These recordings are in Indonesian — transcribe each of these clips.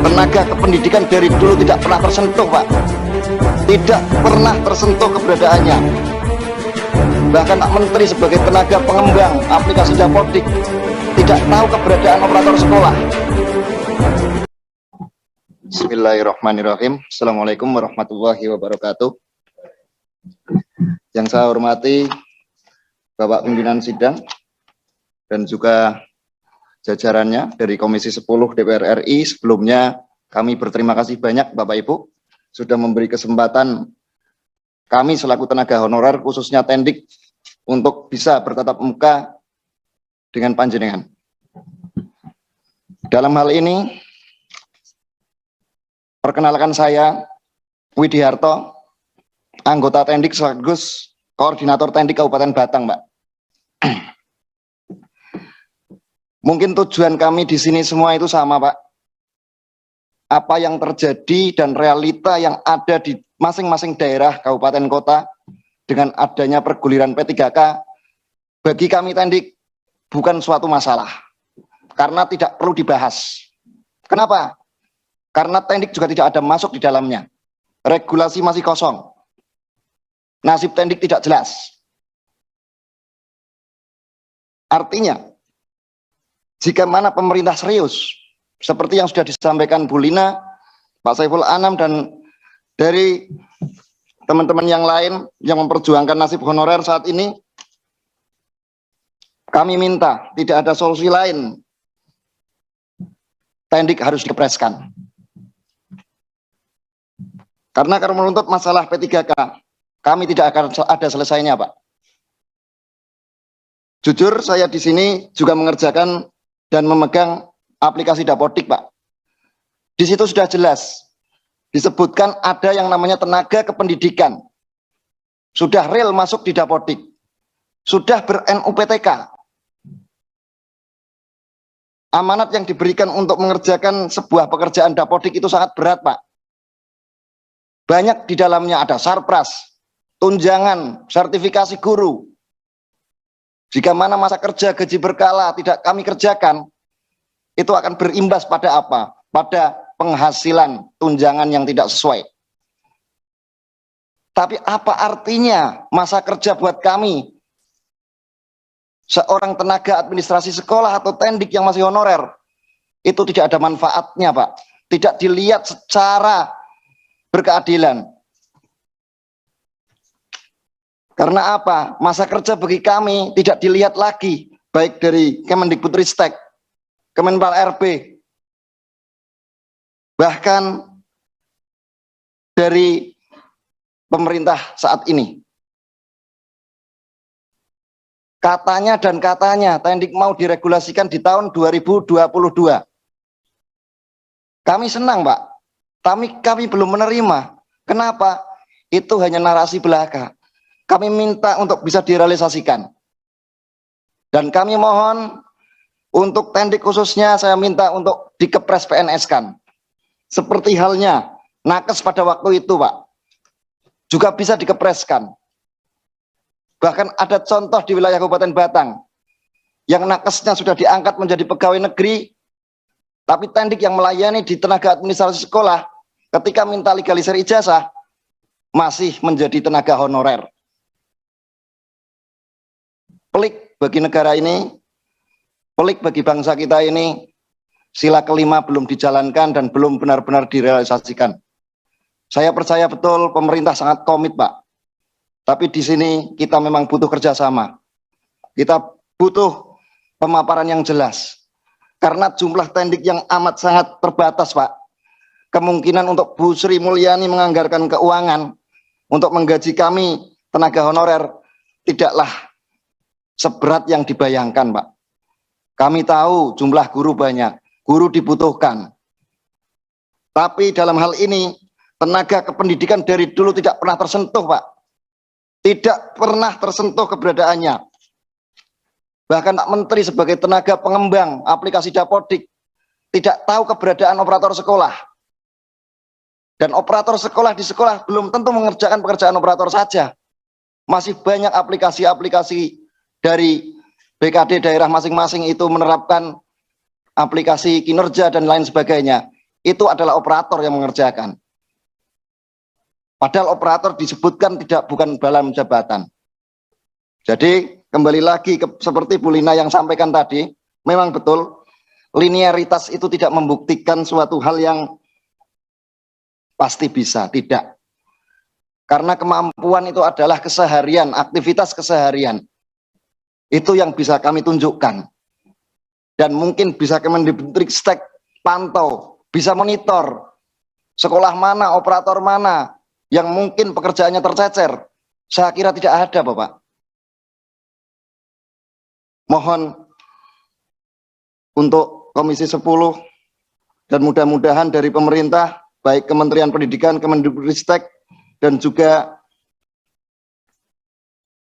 tenaga kependidikan dari dulu tidak pernah tersentuh, Pak. Tidak pernah tersentuh keberadaannya. Bahkan Pak Menteri sebagai tenaga pengembang aplikasi Dapodik tidak tahu keberadaan operator sekolah. Bismillahirrahmanirrahim. Assalamualaikum warahmatullahi wabarakatuh. Yang saya hormati Bapak Pimpinan Sidang dan juga jajarannya dari Komisi 10 DPR RI. Sebelumnya kami berterima kasih banyak Bapak Ibu sudah memberi kesempatan kami selaku tenaga honorer khususnya Tendik untuk bisa bertatap muka dengan panjenengan. Dalam hal ini perkenalkan saya Widiharto, anggota Tendik sekaligus koordinator Tendik Kabupaten Batang, Mbak. Mungkin tujuan kami di sini semua itu sama, Pak. Apa yang terjadi dan realita yang ada di masing-masing daerah, kabupaten, kota, dengan adanya perguliran P3K, bagi kami Tendik bukan suatu masalah, karena tidak perlu dibahas. Kenapa? Karena Tendik juga tidak ada masuk di dalamnya. Regulasi masih kosong. Nasib Tendik tidak jelas. Artinya, jika mana pemerintah serius, seperti yang sudah disampaikan Bu Lina, Pak Saiful Anam, dan dari teman-teman yang lain yang memperjuangkan nasib honorer saat ini, kami minta tidak ada solusi lain. Tendik harus dikepreskan. Karena kalau menuntut masalah P3K, kami tidak akan ada selesainya, Pak. Jujur, saya di sini juga mengerjakan dan memegang aplikasi Dapodik, Pak. Di situ sudah jelas disebutkan ada yang namanya tenaga kependidikan. Sudah real masuk di Dapodik. Sudah ber-NUPTK. Amanat yang diberikan untuk mengerjakan sebuah pekerjaan Dapodik itu sangat berat, Pak. Banyak di dalamnya ada sarpras, tunjangan, sertifikasi guru. Jika mana masa kerja gaji berkala tidak kami kerjakan, itu akan berimbas pada apa? Pada penghasilan tunjangan yang tidak sesuai. Tapi apa artinya masa kerja buat kami? Seorang tenaga administrasi sekolah atau Tendik yang masih honorer, itu tidak ada manfaatnya, Pak. Tidak dilihat secara berkeadilan. Karena apa? Masa kerja bagi kami tidak dilihat lagi, baik dari Kemendikbudristek, Kemenpal RB, bahkan dari pemerintah saat ini. Katanya dan katanya Tendik mau diregulasikan di tahun 2022. Kami senang, Pak. Kami belum menerima. Kenapa? Itu hanya narasi belaka. Kami minta untuk bisa direalisasikan. Dan kami mohon untuk Tendik khususnya saya minta untuk dikepres PNS kan. Seperti halnya nakes pada waktu itu, Pak. Juga bisa dikepreskan. Bahkan ada contoh di wilayah Kabupaten Batang yang nakesnya sudah diangkat menjadi pegawai negeri, tapi Tendik yang melayani di tenaga administrasi sekolah ketika minta legalisir ijazah masih menjadi tenaga honorer. Pelik bagi negara ini, pelik bagi bangsa kita ini, sila kelima belum dijalankan dan belum benar-benar direalisasikan. Saya percaya betul pemerintah sangat komit, Pak. Tapi di sini kita memang butuh kerjasama. Kita butuh pemaparan yang jelas. Karena jumlah Tendik yang amat sangat terbatas, Pak. Kemungkinan untuk Bu Sri Mulyani menganggarkan keuangan untuk menggaji kami tenaga honorer tidaklah seberat yang dibayangkan, Pak. Kami tahu jumlah guru banyak, guru dibutuhkan. Tapi dalam hal ini, tenaga kependidikan dari dulu tidak pernah tersentuh, Pak. Tidak pernah tersentuh keberadaannya. Bahkan Pak Menteri sebagai tenaga pengembang aplikasi Dapodik tidak tahu keberadaan operator sekolah. Dan operator sekolah di sekolah belum tentu mengerjakan pekerjaan operator saja. Masih banyak aplikasi-aplikasi dari BKD daerah masing-masing itu menerapkan aplikasi kinerja dan lain sebagainya. itu adalah operator yang mengerjakan. Padahal operator disebutkan bukan dalam jabatan. Jadi kembali lagi seperti Bu Lina yang sampaikan tadi, memang betul linearitas itu tidak membuktikan suatu hal yang pasti bisa, tidak. Karena kemampuan itu adalah keseharian, aktivitas keseharian. Itu yang bisa kami tunjukkan. Dan mungkin bisa Kemendikbudristek pantau, bisa monitor sekolah mana, operator mana yang mungkin pekerjaannya tercecer. Saya kira tidak ada, Bapak. Mohon untuk Komisi 10 dan mudah-mudahan dari pemerintah, baik Kementerian Pendidikan, Kemendikbudristek, dan juga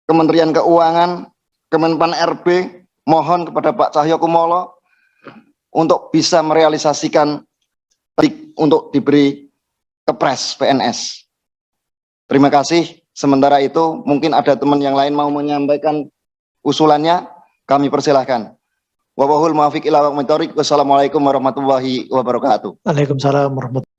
Kementerian Keuangan, Kemenpan RB, mohon kepada Pak Cahyokumolo untuk bisa merealisasikan untuk diberi kepres PNS. Terima kasih. Sementara itu mungkin ada teman yang lain mau menyampaikan usulannya, kami persilahkan. Wallahul muwaffiq ila aqwamit thoriq. Wassalamualaikum warahmatullahi wabarakatuh. Waalaikumsalam warahmatullahi wabarakatuh.